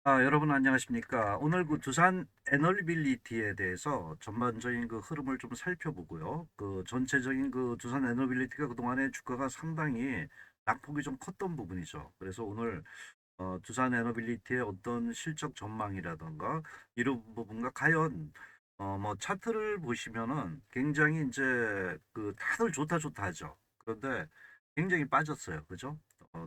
여러분 안녕하십니까? 오늘 그 두산 에너빌리티에 대해서 전반적인 그 흐름을 좀 살펴보고요. 그 전체적인 그 두산 에너빌리티가 그동안에 주가가 상당히 낙폭이 좀 컸던 부분이죠. 그래서 오늘 두산 에너빌리티의 어떤 실적 전망이라던가 이런 부분과 과연 뭐 차트를 보시면은 굉장히 이제 그 다들 좋다 좋다 하죠. 그런데 굉장히 빠졌어요. 그죠?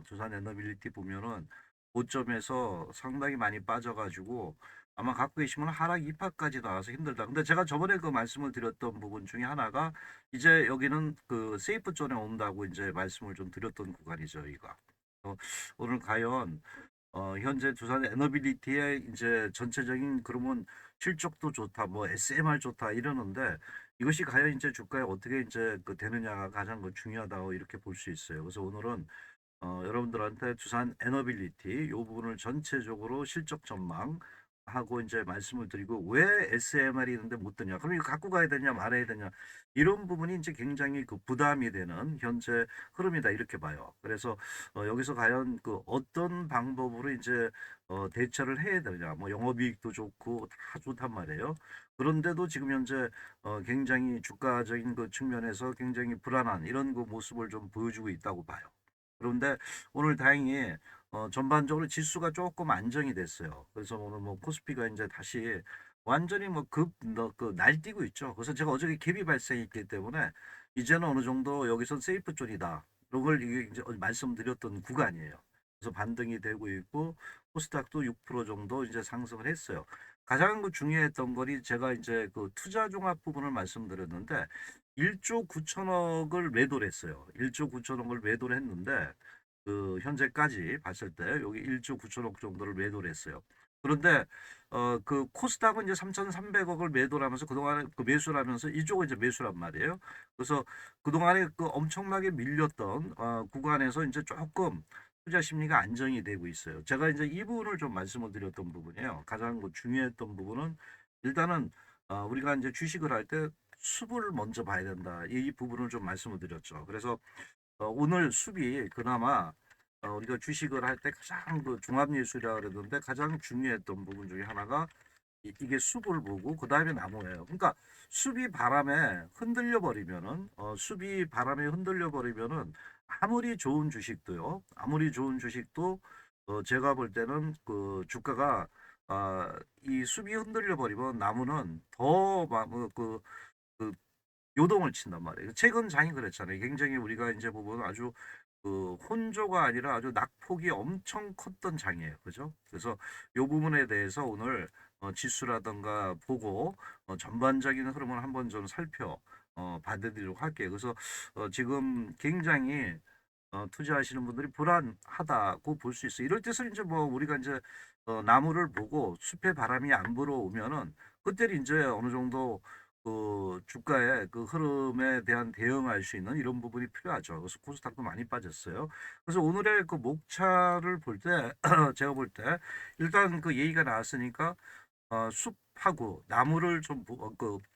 두산 에너빌리티 보면은 고점에서 상당히 많이 빠져가지고 아마 갖고 계시면 하락 2파까지 나와서 힘들다. 근데 제가 저번에 그 말씀을 드렸던 부분 중에 하나가 이제 여기는 그 세이프 존에 온다고 이제 말씀을 좀 드렸던 구간이죠, 여기가. 오늘 과연 현재 두산 에너빌리티의 이제 전체적인 그러면 실적도 좋다, 뭐 SMR 좋다 이러는데 이것이 과연 이제 주가에 어떻게 이제 그 되느냐가 가장 그 중요하다고 이렇게 볼 수 있어요. 그래서 오늘은 여러분들한테 두산 에너빌리티 이 부분을 전체적으로 실적 전망 하고 이제 말씀을 드리고 왜 SMR이 있는데 못 드냐? 그럼 이거 갖고 가야 되냐 말아야 되냐? 이런 부분이 이제 굉장히 그 부담이 되는 현재 흐름이다 이렇게 봐요. 그래서 여기서 과연 그 어떤 방법으로 이제 대처를 해야 되냐? 뭐 영업이익도 좋고 다 좋단 말이에요. 그런데도 지금 현재 굉장히 주가적인 그 측면에서 굉장히 불안한 이런 그 모습을 좀 보여주고 있다고 봐요. 그런데 오늘 다행히 전반적으로 지수가 조금 안정이 됐어요. 그래서 오늘 뭐 코스피가 이제 다시 완전히 뭐 그 날뛰고 있죠. 그래서 제가 어저께 갭이 발생했기 때문에 이제는 어느 정도 여기선 세이프 존이다. 이런 걸 이게 이제 말씀드렸던 구간이에요. 그래서 반등이 되고 있고 코스닥도 6% 정도 이제 상승을 했어요. 가장 그 중요했던 거니 제가 이제 그 투자 종합 부분을 말씀드렸는데 1조 9천억을 매도를 했어요. 1조 9천억을 매도를 했는데 그 현재까지 봤을 때 여기 1조 9천억 정도를 매도를 했어요. 그런데 그 코스닥은 이제 3,300억을 매도를 하면서 그동안에 그 매수를 하면서 이쪽은 이제 매수란 말이에요. 그래서 그동안에 그 엄청나게 밀렸던 구간에서 이제 조금 투자 심리가 안정이 되고 있어요. 제가 이제 이 부분을 좀 말씀을 드렸던 부분이에요. 가장 그 중요했던 부분은 일단은 우리가 이제 주식을 할 때 수급을 먼저 봐야 된다. 이 부분을 좀 말씀을 드렸죠. 그래서 오늘 수비 그나마 우리가 주식을 할 때 가장 그 종합예술이라 그러던데 가장 중요했던 부분 중에 하나가 이게 숲을 보고 그 다음에 나무예요. 그러니까 숲이 바람에 흔들려 버리면은 숲이 바람에 흔들려 버리면은 아무리 좋은 주식도요. 아무리 좋은 주식도 제가 볼 때는 그 주가가 이 숲이 흔들려 버리면 나무는 더막그 요동을 친단 말이에요. 최근 장이 그랬잖아요. 굉장히 우리가 이제 보면 아주 그 혼조가 아니라 아주 낙폭이 엄청 컸던 장이에요. 그죠? 그래서 요 부분에 대해서 오늘 지수라든가 보고 전반적인 흐름을 한번 좀 봐드리도록 할게요. 그래서 지금 굉장히 투자하시는 분들이 불안하다고 볼 수 있어요. 이럴 때서 이제 뭐 우리가 이제 나무를 보고 숲에 바람이 안 불어오면은 그때는 이제 어느 정도 그 주가의 그 흐름에 대한 대응할 수 있는 이런 부분이 필요하죠. 그래서 코스닥도 많이 빠졌어요. 그래서 오늘의 그 목차를 볼 때, 제가 볼 때, 일단 그 얘기가 나왔으니까, 숲하고 나무를 좀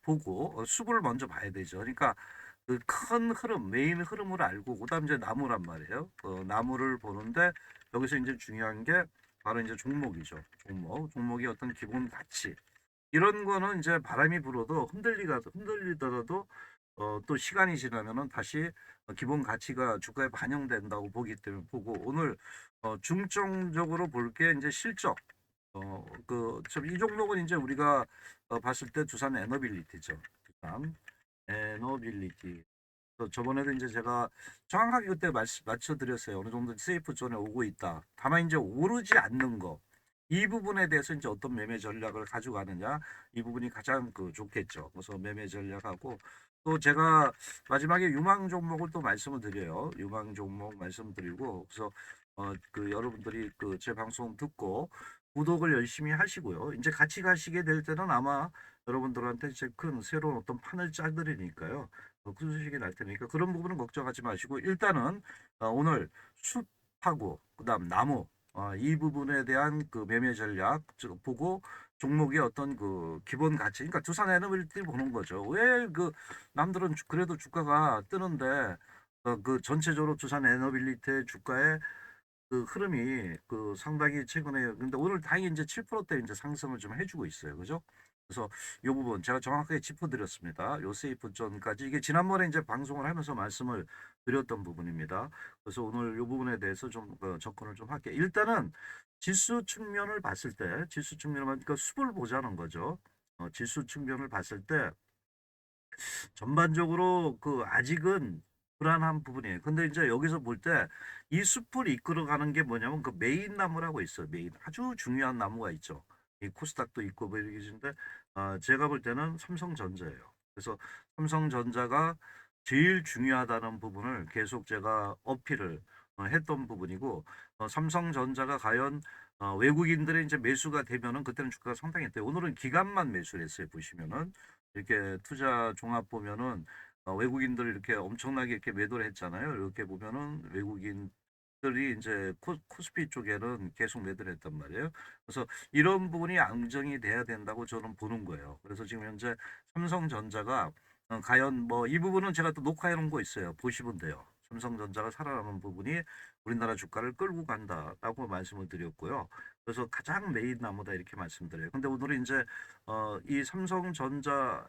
보고, 숲을 먼저 봐야 되죠. 그러니까 그 큰 흐름, 메인 흐름을 알고, 그 다음 이제 나무란 말이에요. 나무를 보는데, 여기서 이제 중요한 게 바로 이제 종목이죠. 종목이 어떤 기본 가치. 이런 거는 이제 바람이 불어도 흔들리더라도 또 시간이 지나면은 다시 기본 가치가 주가에 반영된다고 보기 때문에 보고 오늘 중점적으로 볼 게 이제 실적. 이 종목은 이제 우리가 봤을 때 두산 에너빌리티죠. 두산 에너빌리티. 저번에도 이제 제가 정확하게 그때 맞춰드렸어요. 어느 정도 세이프 존에 오고 있다. 다만 이제 오르지 않는 거. 이 부분에 대해서 이제 어떤 매매 전략을 가져가느냐. 이 부분이 가장 그 좋겠죠. 그래서 매매 전략하고 또 제가 마지막에 유망 종목을 또 말씀을 드려요. 유망 종목 말씀드리고 그래서 그 여러분들이 그 제 방송 듣고 구독을 열심히 하시고요. 이제 같이 가시게 될 때는 아마 여러분들한테 제 큰 새로운 어떤 판을 짜드리니까요. 큰 소식이 날 테니까 그런 부분은 걱정하지 마시고 일단은 오늘 숲하고 그다음 나무 이 부분에 대한 그 매매 전략 보고 종목의 어떤 그 기본 가치 그러니까 두산 에너빌리티 보는 거죠. 왜 그 남들은 그래도 주가가 뜨는데 그 전체적으로 두산 에너빌리티 주가에 그 흐름이 그 상당히 최근에 근데 오늘 다행히 이제 7%대 이제 상승을 좀 해주고 있어요. 그죠? 그래서 이 부분 제가 정확하게 짚어드렸습니다. 요 세이프 전까지 이게 지난번에 이제 방송을 하면서 말씀을 드렸던 부분입니다. 그래서 오늘 이 부분에 대해서 좀 접근을 좀 할게요. 일단은 지수 측면을 봤을 때 지수 측면을 그러니까 숲을 보자는 거죠. 지수 측면을 봤을 때 전반적으로 그 아직은 불안한 부분이에요. 근데 이제 여기서 볼 때 이 숲을 이끌어가는 게 뭐냐면 그 메인 나무라고 있어요. 메인 아주 중요한 나무가 있죠. 이 코스닥도 있고 뭐 이렇게 있는데 제가 볼 때는 삼성전자예요. 그래서 삼성전자가 제일 중요하다는 부분을 계속 제가 어필을 했던 부분이고 삼성전자가 과연 외국인들의 이제 매수가 되면은 그때는 주가가 상당히 돼요. 오늘은 기간만 매수를 했어요. 보시면은 이렇게 투자 종합 보면은 외국인들 이렇게 엄청나게 이렇게 매도를 했잖아요. 이렇게 보면은 외국인들이 이제 코스피 쪽에는 계속 매도를 했단 말이에요. 그래서 이런 부분이 안정이 돼야 된다고 저는 보는 거예요. 그래서 지금 현재 삼성전자가 과연 뭐 이 부분은 제가 또 녹화해 놓은 거 있어요. 보시면 돼요. 삼성전자가 살아남은 부분이 우리나라 주가를 끌고 간다라고 말씀을 드렸고요. 그래서 가장 메인 나무다 이렇게 말씀드려요. 근데 오늘은 이제 이 삼성전자를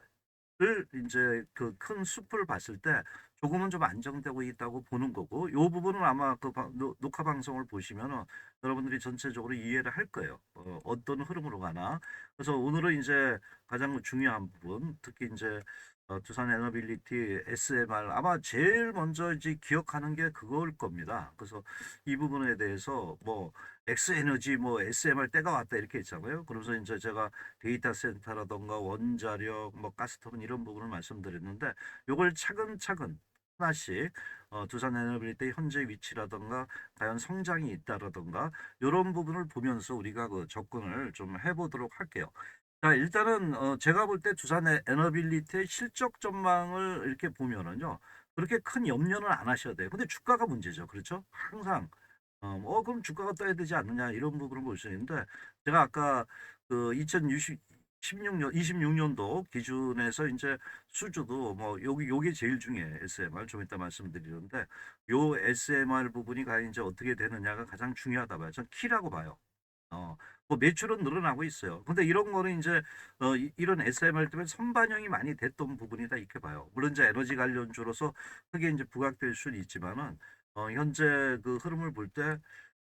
이제 그 큰 숲을 봤을 때 조금은 좀 안정되고 있다고 보는 거고, 이 부분은 아마 그 녹화 방송을 보시면은 여러분들이 전체적으로 이해를 할 거예요. 어떤 흐름으로 가나. 그래서 오늘은 이제 가장 중요한 부분, 특히 이제 두산 에너빌리티 SMR 아마 제일 먼저 이제 기억하는 게 그거일 겁니다. 그래서 이 부분에 대해서 뭐 엑스에너지 뭐 SMR 때가 왔다 이렇게 했잖아요. 그러면서 이제 제가 데이터 센터라던가 원자력 뭐 가스터빈 이런 부분을 말씀드렸는데 요걸 차근차근 하나씩 두산 에너빌리티 현재 위치라던가 과연 성장이 있다라던가 이런 부분을 보면서 우리가 그 접근을 좀 해보도록 할게요. 자, 일단은 제가 볼 때 두산의 에너빌리티의 실적 전망을 이렇게 보면은요. 그렇게 큰 염려는 안 하셔야 돼요. 근데 주가가 문제죠. 그렇죠? 항상 그럼 주가가 떠야 되지 않느냐 이런 부분을 볼 수 있는데 제가 아까 그 2016년 26년도 기준에서 이제 수주도 뭐 요게 제일 중요해. SMR 좀 이따 말씀드리는데 요 SMR 부분이 과연 이제 어떻게 되느냐가 가장 중요하다 봐요. 전 키라고 봐요. 뭐 매출은 늘어나고 있어요. 근데 이런 거는 이제 이런 SMR 때문에 선반영이 많이 됐던 부분이다 이렇게 봐요. 물론 이제 에너지 관련주로서 크게 이제 부각될 수는 있지만은 현재 그 흐름을 볼 때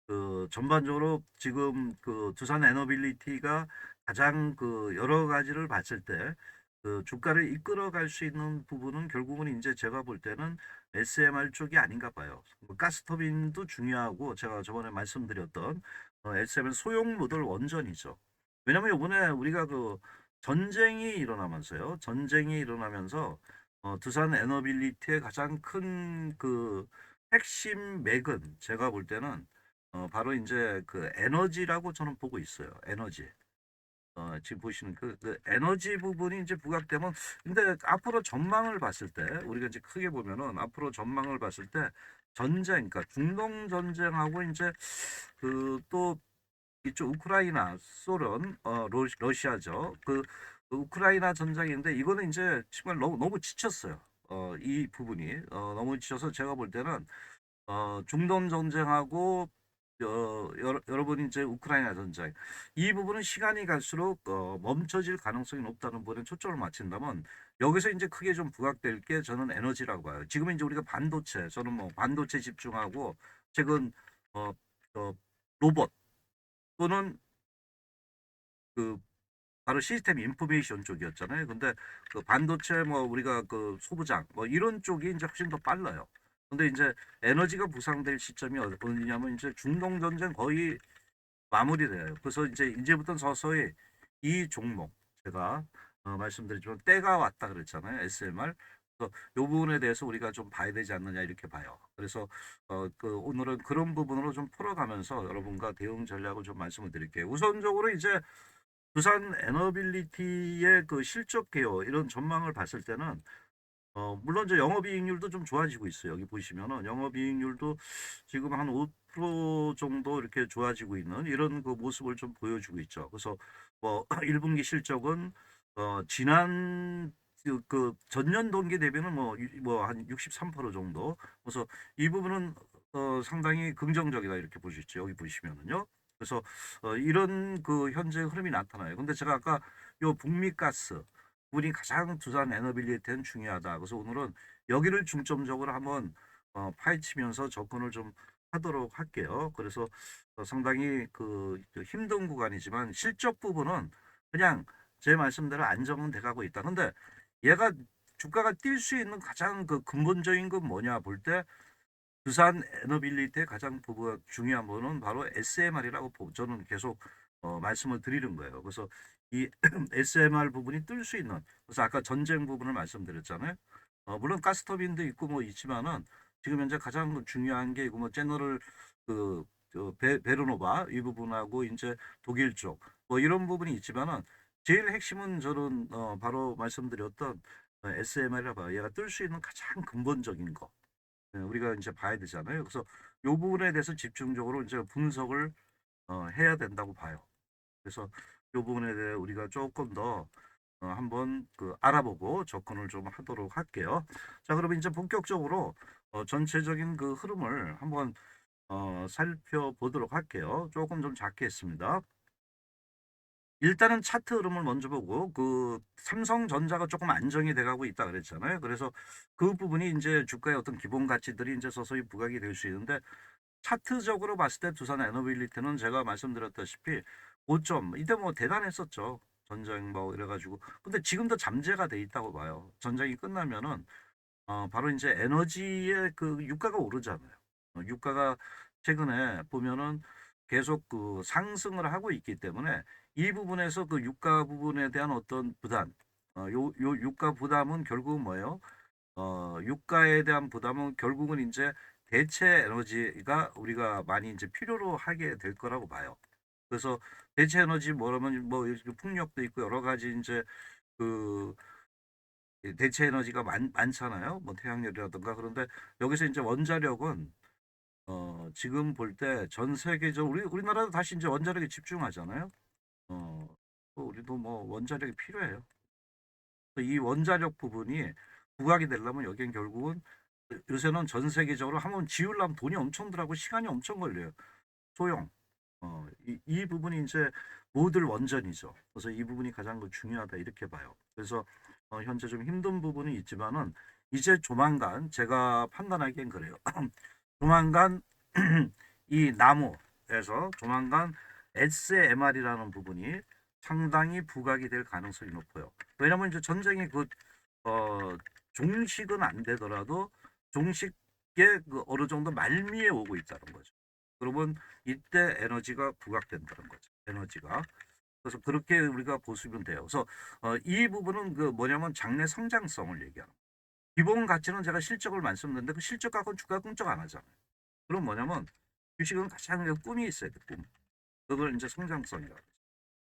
그 전반적으로 지금 그 두산 에너빌리티가 가장 그 여러 가지를 봤을 때 그 주가를 이끌어갈 수 있는 부분은 결국은 이제 제가 볼 때는 SMR 쪽이 아닌가 봐요. 뭐 가스터빈도 중요하고 제가 저번에 말씀드렸던 SM은 소형 모듈 원전이죠. 왜냐면 이번에 우리가 그 전쟁이 일어나면서요. 전쟁이 일어나면서 두산 에너빌리티의 가장 큰 그 핵심 맥은 제가 볼 때는 바로 이제 그 에너지라고 저는 보고 있어요. 에너지. 지금 보시는 그 에너지 부분이 이제 부각되면 근데 앞으로 전망을 봤을 때 우리가 이제 크게 보면은 앞으로 전망을 봤을 때 전쟁, 그러니까 중동 전쟁하고 이제 그 또 이쪽 우크라이나, 소련, 러시아죠. 그 우크라이나 전쟁인데 이거는 이제 정말 너무 지쳤어요. 이 부분이 너무 지쳐서 제가 볼 때는 중동 전쟁하고 여러분이 이제 우크라이나 전쟁 이 부분은 시간이 갈수록 멈춰질 가능성이 높다는 부분에 초점을 맞춘다면 여기서 이제 크게 좀 부각될 게 저는 에너지라고 봐요. 지금 이제 우리가 반도체 저는 뭐 반도체 집중하고 최근 어, 어, 로봇 또는 그 바로 시스템 인포메이션 쪽이었잖아요. 근데 그 반도체 뭐 우리가 그 소부장 뭐 이런 쪽이 이제 훨씬 더 빨라요. 근데 이제 에너지가 부상될 시점이 어디냐면 이제 중동 전쟁 거의 마무리돼요. 그래서 이제부터 서서히 이 종목 제가 말씀드리지만 때가 왔다 그랬잖아요. SMR. 그래서 이 부분에 대해서 우리가 좀 봐야 되지 않느냐 이렇게 봐요. 그래서 그 오늘은 그런 부분으로 좀 풀어가면서 여러분과 대응 전략을 좀 말씀을 드릴게요. 우선적으로 이제 두산 에너빌리티의 그 실적 개요 이런 전망을 봤을 때는 물론 이제 영업이익률도 좀 좋아지고 있어요. 여기 보시면은 영업이익률도 지금 한 5% 정도 이렇게 좋아지고 있는 이런 그 모습을 좀 보여주고 있죠. 그래서 뭐 1분기 실적은 지난 그 전년 동기 대비는 뭐 한 63% 정도. 그래서 이 부분은 상당히 긍정적이다 이렇게 볼 수 있죠. 여기 보시면은요. 그래서 이런 그 현재 흐름이 나타나요. 근데 제가 아까 요 북미 가스 부분이 가장 두산 에너빌리티는 중요하다. 그래서 오늘은 여기를 중점적으로 한번 파헤치면서 접근을 좀 하도록 할게요. 그래서 상당히 그 힘든 구간이지만 실적 부분은 그냥 제 말씀대로 안정은 돼가고 있다. 근데 얘가 주가가 뛸 수 있는 가장 그 근본적인 건 뭐냐 볼 때 두산 에너빌리티의 가장 중요한 부분은 바로 SMR이라고 저는 계속 말씀을 드리는 거예요. 그래서 이 SMR 부분이 뜰 수 있는, 그래서 아까 전쟁 부분을 말씀드렸잖아요. 물론 가스터빈도 있고 뭐 있지만은 지금 현재 가장 중요한 게 이거 뭐 제너럴 베르노바 이 부분하고 이제 독일 쪽 뭐 이런 부분이 있지만은 제일 핵심은 저는 바로 말씀드렸던 SMR이라 봐요. 얘가 뜰 수 있는 가장 근본적인 거. 우리가 이제 봐야 되잖아요. 그래서 이 부분에 대해서 집중적으로 이제 분석을 해야 된다고 봐요. 그래서 이 부분에 대해 우리가 조금 더 한번 그 알아보고 접근을 좀 하도록 할게요. 자, 그러면 이제 본격적으로 전체적인 그 흐름을 한번 살펴보도록 할게요. 조금 좀 작게 했습니다. 일단은 차트 흐름을 먼저 보고 그 삼성전자가 조금 안정이 돼가고 있다 그랬잖아요. 그래서 그 부분이 이제 주가의 어떤 기본 가치들이 이제 서서히 부각이 될 수 있는데 차트적으로 봤을 때 두산 에너빌리티는 제가 말씀드렸다시피 5점 이때 뭐 대단했었죠. 전쟁 뭐 이래가지고 근데 지금도 잠재가 돼 있다고 봐요. 전쟁이 끝나면은 바로 이제 에너지의 그 유가가 오르잖아요. 유가가 최근에 보면은 계속 그 상승을 하고 있기 때문에 이 부분에서 그 유가 부분에 대한 어떤 부담, 요 유가 부담은 결국은 뭐예요? 유가에 대한 부담은 결국은 이제 대체 에너지가 우리가 많이 이제 필요로 하게 될 거라고 봐요. 그래서 대체 에너지 뭐라면 뭐 이렇게 풍력도 있고 여러 가지 이제 그 대체 에너지가 많잖아요. 뭐 태양열이라든가 그런데 여기서 이제 원자력은 지금 볼 때 전 세계적으로 우리나라도 다시 이제 원자력에 집중하잖아요. 또 우리도 뭐 원자력이 필요해요. 이 원자력 부분이 부각이 되려면 여기는 결국은 요새는 전 세계적으로 한번 지으려면 돈이 엄청 들어가고 시간이 엄청 걸려요. 소형. 이 부분이 이제 모듈 원전이죠. 그래서 이 부분이 가장 중요하다 이렇게 봐요. 그래서 현재 좀 힘든 부분이 있지만은 이제 조만간 제가 판단하기엔 그래요. 조만간 이 나무에서 조만간 SMR이라는 부분이 상당히 부각이 될 가능성이 높아요. 왜냐하면 이제 전쟁이 어, 종식은 안 되더라도 종식의 그 어느 정도 말미에 오고 있다는 거죠. 그러면 이때 에너지가 부각된다는 거죠. 에너지가. 그래서 그렇게 우리가 보시면 돼요. 그래서 이 부분은 그 뭐냐면 장래 성장성을 얘기하는 거예요. 기본 가치는 제가 실적을 말씀드렸는데 그 실적 갖고는 주가 꿈쩍 안 하잖아요. 그럼 뭐냐면 주식은 가장 꿈이 있어야 돼, 꿈. 그걸 이제 성장성이라고.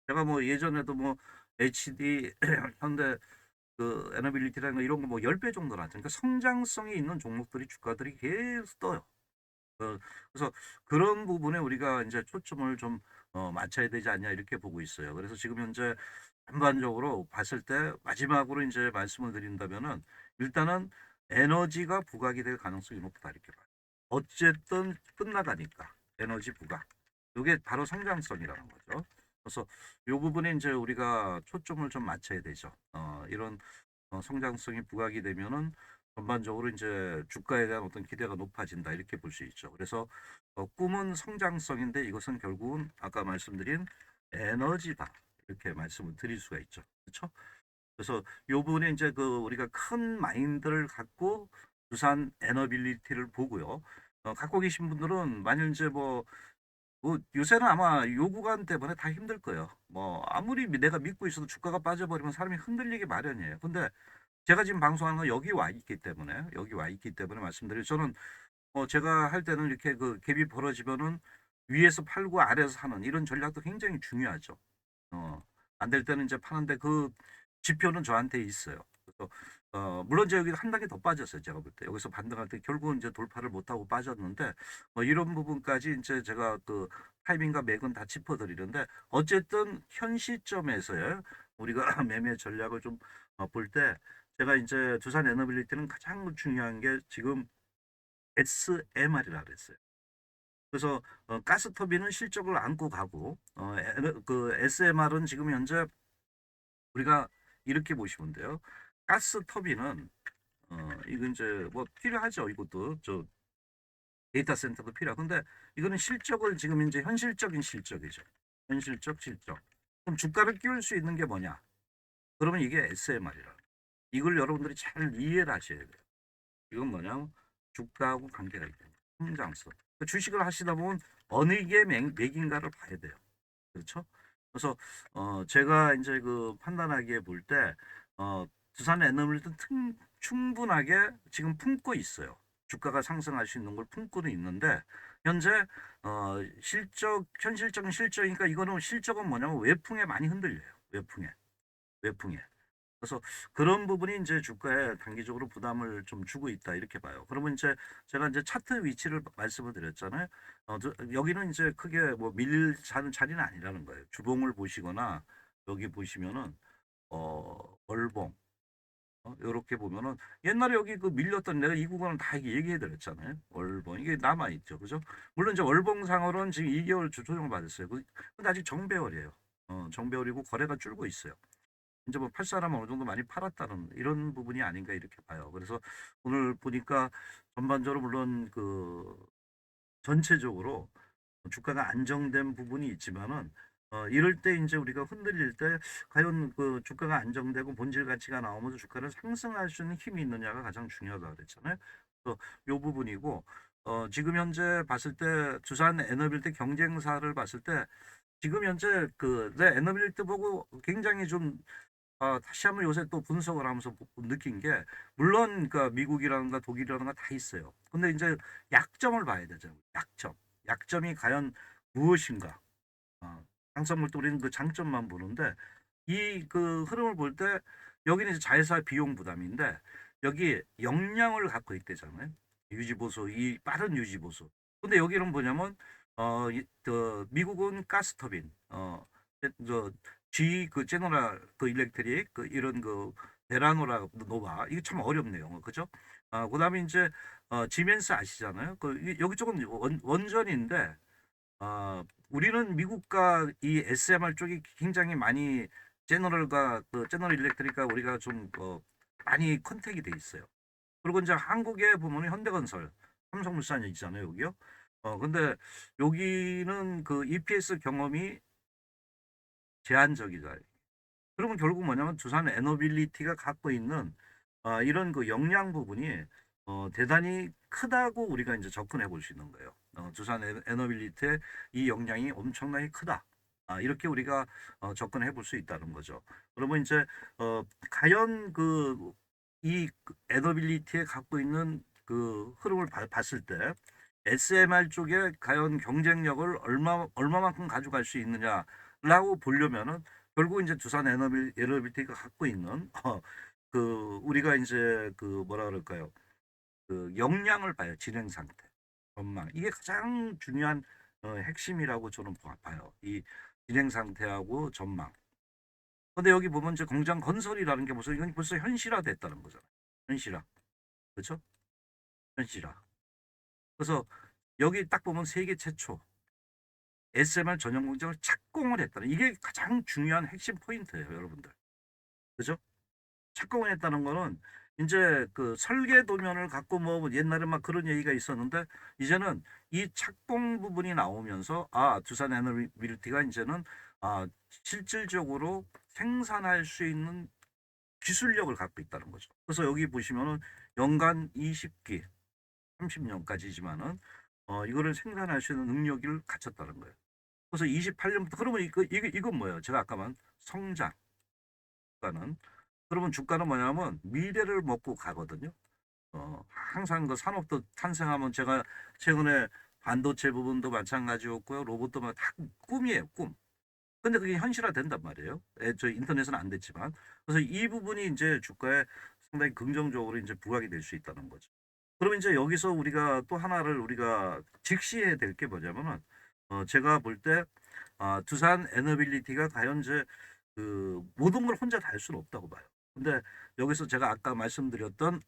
제가 뭐 예전에도 뭐 HD, 현대 그 에너빌리티라는 거 이런 거 뭐 10배 정도 나죠. 그러니까 성장성이 있는 종목들이 주가들이 계속 떠요. 그래서 그런 부분에 우리가 이제 초점을 좀 맞춰야 되지 않냐 이렇게 보고 있어요. 그래서 지금 현재 전반적으로 봤을 때 마지막으로 이제 말씀을 드린다면은 일단은 에너지가 부각이 될 가능성이 높다 이렇게 봐요. 어쨌든 끝나가니까 에너지 부각. 이게 바로 성장성이라는 거죠. 그래서 이 부분에 이제 우리가 초점을 좀 맞춰야 되죠. 이런 성장성이 부각이 되면은 전반적으로 이제 주가에 대한 어떤 기대가 높아진다 이렇게 볼 수 있죠. 그래서 꿈은 성장성인데 이것은 결국은 아까 말씀드린 에너지다 이렇게 말씀을 드릴 수가 있죠. 그렇죠? 그래서 요 부분에 이제 그 우리가 큰 마인드를 갖고 두산 에너빌리티를 보고요. 갖고 계신 분들은 만일 이제 뭐 요새는 아마 요 구간 때문에 다 힘들 거예요. 뭐 아무리 내가 믿고 있어도 주가가 빠져버리면 사람이 흔들리기 마련이에요. 근데 제가 지금 방송하는 건 여기 와 있기 때문에 말씀드려요. 저는 제가 할 때는 이렇게 그 갭이 벌어지면은 위에서 팔고 아래에서 사는 이런 전략도 굉장히 중요하죠. 안 될 때는 이제 파는데 그 지표는 저한테 있어요. 그래서 물론 제가 여기 한 단계 더 빠졌어요. 제가 볼 때 여기서 반등할 때 결국은 이제 돌파를 못하고 빠졌는데 이런 부분까지 이제 제가 그 타이밍과 맥은 다 짚어드리는데 어쨌든 현 시점에서요 우리가 매매 전략을 좀 볼 때 제가 이제 두산 에너빌리티는 가장 중요한 게 지금 SMR이라 그랬어요. 그래서 가스터빈은 실적을 안고 가고 그 SMR은 지금 현재 우리가 이렇게 보시면 돼요. 가스터빈은 이건 이제 뭐 필요하죠. 이것도 저 데이터 센터도 필요하고. 근데 이거는 실적을 지금 이제 현실적인 실적이죠. 현실적 실적. 그럼 주가를 끼울 수 있는 게 뭐냐? 그러면 이게 SMR이라. 이걸 여러분들이 잘 이해를 하셔야 돼요. 이건 뭐냐면 주가하고 관계가 있다. 성장성. 그 주식을 하시다 보면 어느 게 맥인가를 봐야 돼요. 그렇죠? 그래서 제가 이제 그 판단하기에 볼 때 두산 에너빌리티는 충분하게 지금 품고 있어요. 주가가 상승할 수 있는 걸 품고는 있는데 현재 현실적인 실적이니까 이거는 실적은 뭐냐면 외풍에 많이 흔들려요. 외풍에. 그래서 그런 부분이 이제 주가에 단기적으로 부담을 좀 주고 있다 이렇게 봐요. 그러면 이제 제가 이제 차트 위치를 말씀을 드렸잖아요. 여기는 이제 크게 뭐 밀릴 자리는 아니라는 거예요. 주봉을 보시거나 여기 보시면은 월봉 이렇게 보면은 옛날에 여기 그 밀렸던 내가 이 구간은 다 이게 얘기해 드렸잖아요. 월봉 이게 남아 있죠, 그죠? 물론 이제 월봉상으로는 지금 2개월 조정을 받았어요. 근데 아직 정배월이에요. 정배월이고 거래가 줄고 있어요. 이제 뭐 팔 사람은 어느 정도 많이 팔았다는 이런 부분이 아닌가 이렇게 봐요. 그래서 오늘 보니까 전반적으로 물론 그 전체적으로 주가가 안정된 부분이 있지만은 이럴 때 이제 우리가 흔들릴 때 과연 그 주가가 안정되고 본질 가치가 나오면서 주가를 상승할 수 있는 힘이 있느냐가 가장 중요하다고 그랬잖아요. 그래서 요 부분이고 지금 현재 봤을 때 두산 에너빌티 경쟁사를 봤을 때 지금 현재 내 에너빌리티 보고 굉장히 좀 다시 한번 요새 또 분석을 하면서 느낀 게 물론 그러니까 미국이라든가 독일이라든가 다 있어요. 근데 이제 약점을 봐야 되죠. 약점이 과연 무엇인가? 항상 볼때 우리는 그 장점만 보는데 이 그 흐름을 볼 때 여기는 이제 자회사 비용 부담인데 여기 역량을 갖고 있대잖아요. 유지보수, 이 빠른 유지보수. 근데 여기는 뭐냐면 미국은 가스터빈, 저 G 그 제너럴 그 일렉트릭 그 이런 그 베라노라 노바 이게 참 어렵네요. 그죠? 그다음에 이제 지멘스 아시잖아요. 여기 쪽은 원전인데 우리는 미국과 이 SMR 쪽이 굉장히 많이 제너럴 일렉트릭과 우리가 좀 많이 컨택이 돼 있어요. 그리고 이제 한국에 보면 현대건설, 삼성물산이 있잖아요, 여기요. 근데 여기는 그 EPS 경험이 제한적이다. 그러면 결국 뭐냐면 두산 에너빌리티가 갖고 있는 이런 그 역량 부분이 대단히 크다고 우리가 이제 접근해 볼 수 있는 거예요. 두산 에너빌리티의 이 역량이 엄청나게 크다. 이렇게 우리가 접근해 볼 수 있다는 거죠. 그러면 이제 과연 그 이 에너빌리티에 갖고 있는 그 흐름을 봤을 때 SMR 쪽에 과연 경쟁력을 얼마만큼 가져갈 수 있느냐라고 보려면은 결국 이제 두산 에너빌리티가 갖고 있는 우리가 이제 그 뭐라 그럴까요? 그 역량을 봐요. 진행 상태, 전망. 이게 가장 중요한 핵심이라고 저는 봐요. 이 진행 상태하고 전망. 근데 여기 보면 이제 공장 건설이라는 게 무슨 이건 벌써 현실화됐다는 거잖아요. 현실화. 그렇죠? 현실화. 그래서 여기 딱 보면 세계 최초 SMR 전용 공장을 착공을 했다는 이게 가장 중요한 핵심 포인트예요, 여러분들. 그죠? 착공을 했다는 거는 이제 그 설계 도면을 갖고 뭐 옛날에 막 그런 얘기가 있었는데 이제는 이 착공 부분이 나오면서 두산 에너빌리티가 이제는 실질적으로 생산할 수 있는 기술력을 갖고 있다는 거죠. 그래서 여기 보시면은 연간 20기, 30년까지지만은 이거를 생산할 수 있는 능력을 갖췄다는 거예요. 그래서 28년부터 그러면 이건 뭐예요? 제가 아까 말 성장 주가는 그러면 주가는 뭐냐면 미래를 먹고 가거든요. 항상 그 산업도 탄생하면 제가 최근에 반도체 부분도 마찬가지였고요. 로봇도 다 꿈이에요, 꿈. 근데 그게 현실화 된단 말이에요. 저 인터넷은 안 됐지만. 그래서 이 부분이 이제 주가에 상당히 긍정적으로 이제 부각이 될 수 있다는 거죠. 그러면 이제 여기서 우리가 또 하나를 우리가 직시해야 될 게 뭐냐면은 제가 볼 때 두산 에너빌리티가 과연 이제 그 모든 걸 혼자 다 할 수는 없다고 봐요. 근데 여기서 제가 아까 말씀드렸던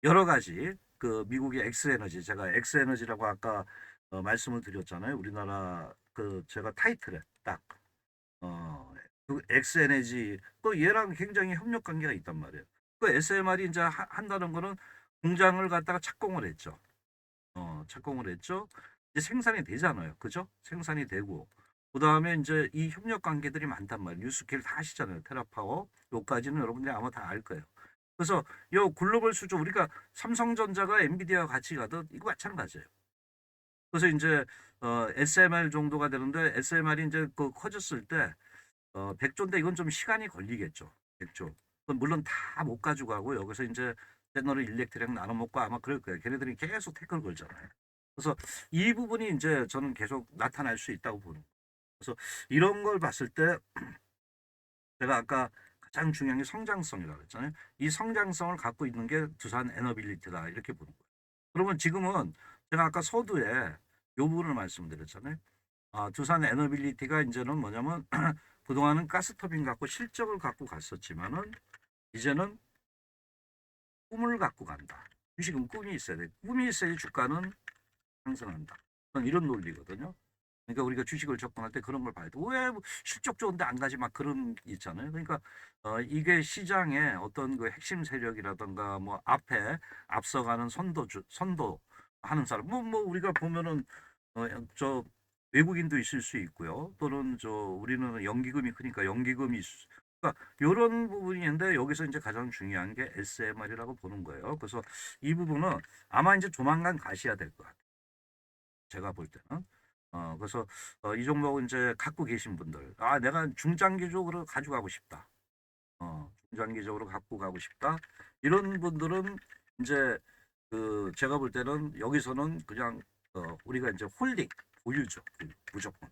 여러 가지 그 미국의 엑스에너지, 제가 엑스에너지라고 아까 말씀을 드렸잖아요. 우리나라 그 제가 타이틀에 딱 그 엑스에너지 또 얘랑 굉장히 협력 관계가 있단 말이에요. 그 SMR이 이제 한다는 거는 공장을 갖다가 착공을 했죠. 착공을 했죠. 이제 생산이 되잖아요. 그죠? 생산이 되고 그다음에 이제 이 협력 관계들이 많단 말이에요. 뉴스킬 다 아시잖아요. 테라파워 요까지는 여러분들이 아마 다 알 거예요. 그래서 요 글로벌 수주 우리가 삼성전자가 엔비디아와 같이 가듯 이거 마찬가지예요. 그래서 이제 SMR 정도가 되는데 SMR이 이제 그 커졌을 때 100조인데 이건 좀 시간이 걸리겠죠. 100조. 물론 다 못 가지고 가고 여기서 이제 제너럴 일렉트릭 나눠 먹고 아마 그럴 거예요. 걔네들이 계속 태클 걸잖아요. 그래서 이 부분이 이제 저는 계속 나타날 수 있다고 보는 거예요. 그래서 이런 걸 봤을 때 제가 아까 가장 중요한 게 성장성이라고 했잖아요. 이 성장성을 갖고 있는 게 두산 에너빌리티다 이렇게 보는 거예요. 그러면 지금은 제가 아까 서두에 이 부분을 말씀드렸잖아요. 두산 에너빌리티가 이제는 뭐냐면 그동안은 가스터빈 갖고 실적을 갖고 갔었지만은 이제는 꿈을 갖고 간다. 주식은 꿈이 있어야 돼. 꿈이 있어야지 주가는 상승한다. 이런 논리거든요. 그러니까 우리가 주식을 접근할 때 그런 걸 봐야 돼. 왜 실적 좋은데 안 가지? 막 그런 게 있잖아요. 그러니까 이게 시장의 어떤 그 핵심 세력이라든가 뭐 앞에 앞서가는 선도 하는 사람 뭐 우리가 보면은 저 외국인도 있을 수 있고요. 또는 저 우리는 연기금이 크니까 연기금이 그러니까 이런 부분이 있는데 여기서 이제 가장 중요한 게 SMR이라고 보는 거예요. 그래서 이 부분은 아마 이제 조만간 가셔야 될 것 같아요. 제가 볼 때는. 그래서 이 종목은 이제 갖고 계신 분들, 내가 중장기적으로 가져가고 싶다. 중장기적으로 갖고 가고 싶다. 이런 분들은 이제 그 제가 볼 때는 여기서는 그냥 우리가 이제 홀딩 보유죠. 무조건.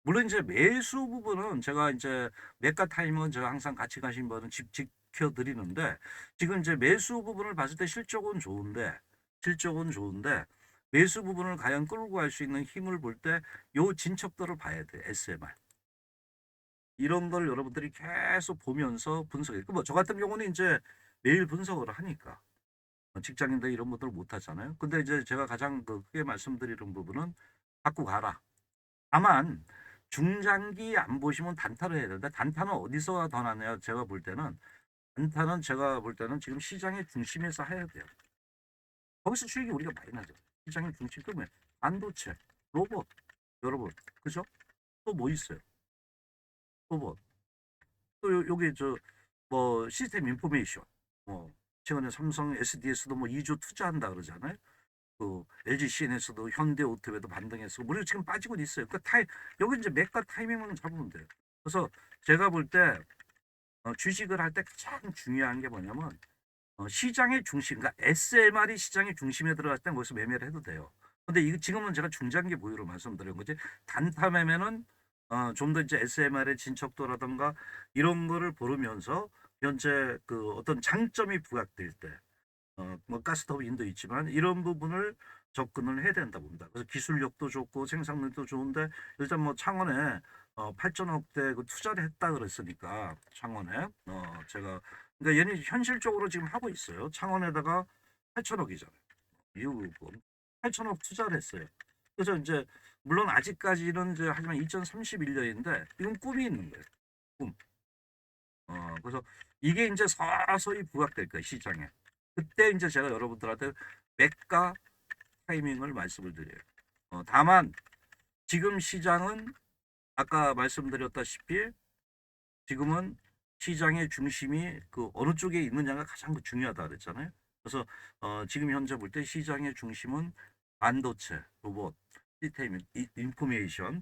물론 이제 매수 부분은 제가 이제 매가 타이밍은 제가 항상 같이 가신 분은 지켜드리는데 지금 이제 매수 부분을 봤을 때 실적은 좋은데 매수 부분을 과연 끌고 갈 수 있는 힘을 볼 때 요 진척도를 봐야 돼. SMR. 이런 걸 여러분들이 계속 보면서 분석해. 뭐 저 같은 경우는 이제 매일 분석을 하니까 직장인들 이런 분들 못 하잖아요. 근데 이제 제가 가장 크게 말씀드리는 부분은 갖고 가라. 다만 중장기 안 보시면 단타를 해야 되는데 단타는 어디서 더 나냐 제가 볼 때는 단타는 제가 볼 때는 지금 시장의 중심에서 해야 돼요. 거기서 수익이 우리가 많이 나죠. 시장의 중심 때문에 반도체, 로봇 여러분 그죠? 또 뭐 있어요? 로봇 또 여기 저 뭐 시스템 인포메이션 뭐 최근에 삼성 SDS도 뭐 2조 투자한다 그러잖아요. 그 LG CN에서도 현대오토에도 반등해서 물론 지금 빠지고 있어요. 여기 이제 매가 타이밍만 잡으면 돼요. 그래서 제가 볼 때 주식을 할 때 가장 중요한 게 뭐냐면 시장의 중심, 그러니까 SMR이 시장의 중심에 들어갈 때 거기서 매매를 해도 돼요. 근데 이거 지금은 제가 중장기 보유로 말씀드린 거지. 단타 매매는 좀 더 이제 SMR의 진척도라든가 이런 거를 보면서 현재 그 어떤 장점이 부각될 때 뭐 가스터빈도 있지만 이런 부분을 접근을 해야 된다 봅니다. 그래서 기술력도 좋고 생산력도 좋은데 일단 뭐 창원에 8천억대 그 투자를 했다 그랬으니까 창원에 제가 그러니까 얘는 현실적으로 지금 하고 있어요. 창원에다가 8천억이잖아요. 미국은 8천억 투자를 했어요. 그래서 이제 물론 아직까지는 이제 하지만 2031년인데 이건 꿈이 있는 거예요. 꿈. 그래서 이게 이제 서서히 부각될 거예요, 시장에. 그때 이제 제가 여러분들한테 매가 타이밍을 말씀을 드려요. 다만 지금 시장은 아까 말씀드렸다시피 지금은 시장의 중심이 그 어느 쪽에 있느냐가 가장 중요하다 그랬잖아요. 그래서 지금 현재 볼 때 시장의 중심은 반도체, 로봇, 시스템, 인포메이션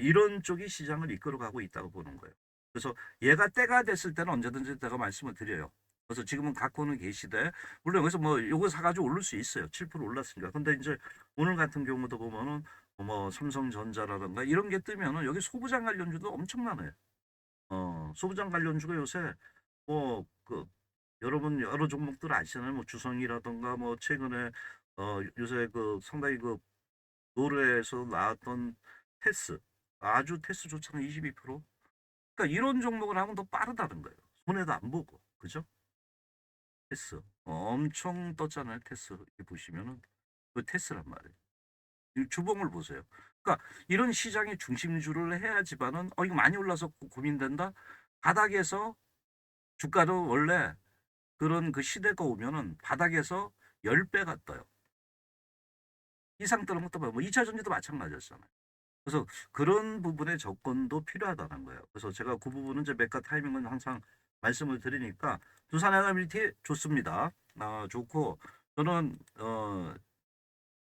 이런 쪽이 시장을 이끌어가고 있다고 보는 거예요. 그래서 얘가 때가 됐을 때는 언제든지 제가 말씀을 드려요. 그래서 지금은 갖고는 계시되 물론 여기서 뭐 요거 사가지고 오를 수 있어요. 7% 올랐으니까. 근데 이제 오늘 같은 경우도 보면은 뭐 삼성전자라든가 이런 게 뜨면은 여기 소부장 관련주도 엄청나네요. 소부장 관련주가 요새 뭐 그 여러분 여러 종목들 아시잖아요. 뭐 주성이라던가 뭐 최근에 요새 그 상당히 그 노르웨이에서 나왔던 테스 아주 테스 좋잖아요. 22%. 그러니까 이런 종목을 하면 더 빠르다는 거예요. 손해도 안 보고 그죠? 테스. 엄청 떴잖아요. 테스 이렇게 보시면은 그 테스란 말이에요. 이 주봉을 보세요. 그러니까 이런 시장의 중심주를 해야지만은 이거 많이 올라서 고민된다. 바닥에서 주가도 원래 그런 그 시대가 오면은 바닥에서 10배가 떠요. 이상 뜨는 것도 뭐 2차 전지도 마찬가지였잖아요. 그래서 그런 부분의 접근도 필요하다는 거예요. 그래서 제가 그 부분은 이제 매가 타이밍은 항상 말씀을 드리니까 두산 에너빌리티 좋습니다. 좋고 저는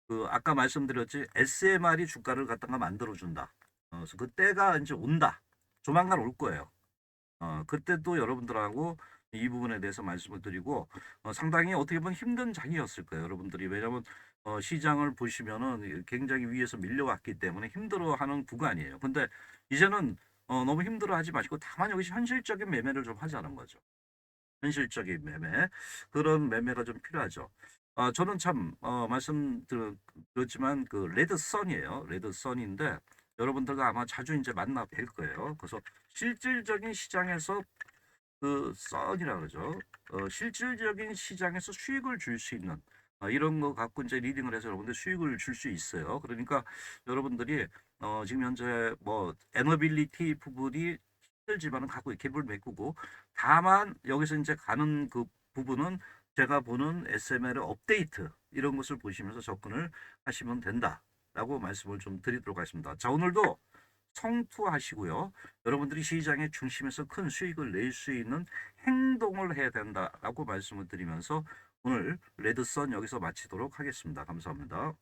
그 아까 말씀드렸지 SMR이 주가를 갖다가 만들어준다. 그래서 그 때가 이제 온다. 조만간 올 거예요. 그때 또 여러분들하고 이 부분에 대해서 말씀을 드리고 상당히 어떻게 보면 힘든 장이었을 거예요. 여러분들이 왜냐하면 시장을 보시면은 굉장히 위에서 밀려왔기 때문에 힘들어하는 구간이에요. 근데 이제는 너무 힘들어하지 마시고 다만 여기서 현실적인 매매를 좀 하자는 거죠. 현실적인 매매 그런 매매가 좀 필요하죠. 저는 참 말씀드렸지만 그 레드선이에요. 레드선인데 여러분들과 아마 자주 이제 만나 뵐 거예요. 그래서 실질적인 시장에서 그 선이라 그러죠. 실질적인 시장에서 수익을 줄 수 있는 이런 거 갖고 이제 리딩을 해서 여러분들 수익을 줄 수 있어요. 그러니까 여러분들이 지금 현재 뭐 에너빌리티 부분이 힘들지만은 갖고 갭을 메꾸고 다만 여기서 이제 가는 그 부분은 제가 보는 SML의 업데이트 이런 것을 보시면서 접근을 하시면 된다라고 말씀을 좀 드리도록 하겠습니다. 자, 오늘도 성투하시고요. 여러분들이 시장의 중심에서 큰 수익을 낼 수 있는 행동을 해야 된다라고 말씀을 드리면서 오늘 레드선 여기서 마치도록 하겠습니다. 감사합니다.